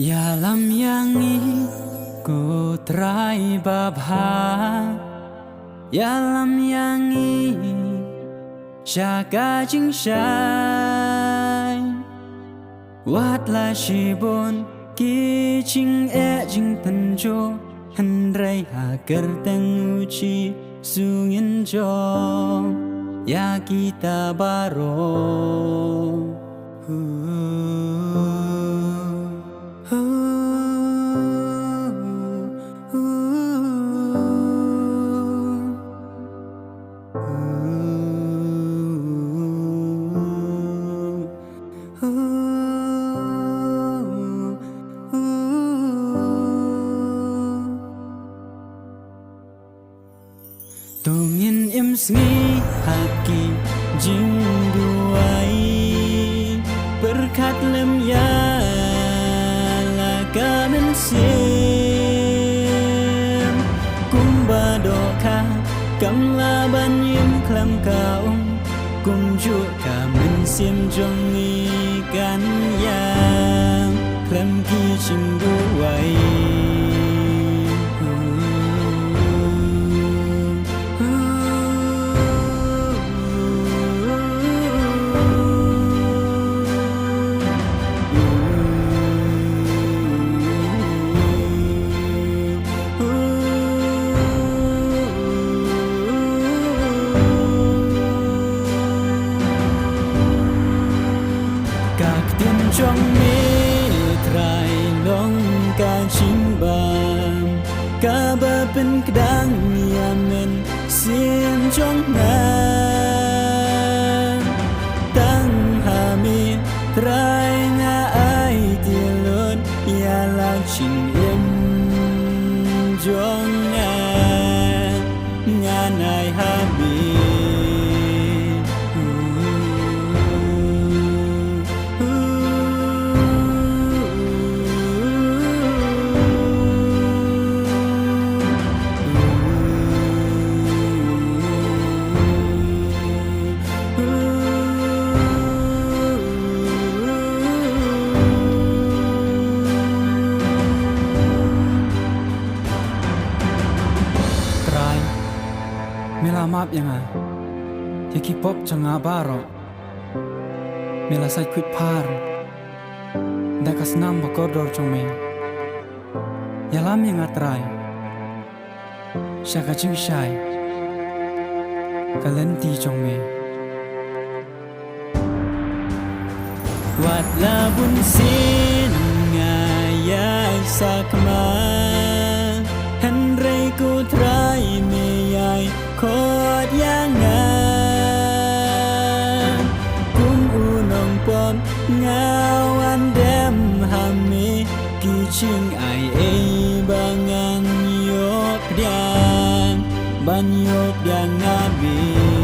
Ya lam yang i ku trai babha Ya lam yang i Shaka jing shai Wat la shi bon Ki jing e jing penjo Han rai ha ker teng uchi Sungin jo Ya kita baro Tungin im sngi haki jing duai berkat lem ya lagamen sim kumba doka kam laban yim klam kaum kum ju kamen sim jong ikan yang klam ki jing duai trong mi trai long ca chim bam ca ba bên kedang yamen sim trong ngan tang ha mi trai nga ai tilon ya la ching im trong ngan ai ha mi Mila maaf yang Yaki pop janga baro Mila sai quit par Dakas nam bakodor chong me Yalam yang try Shaka ching shai Kalenti chong me Wat labun sin ngaya sakma Henry ku try me yai Kot yang kum unong pom ngawan dem hami kiching ai bangan yok diang ban yok diang nabi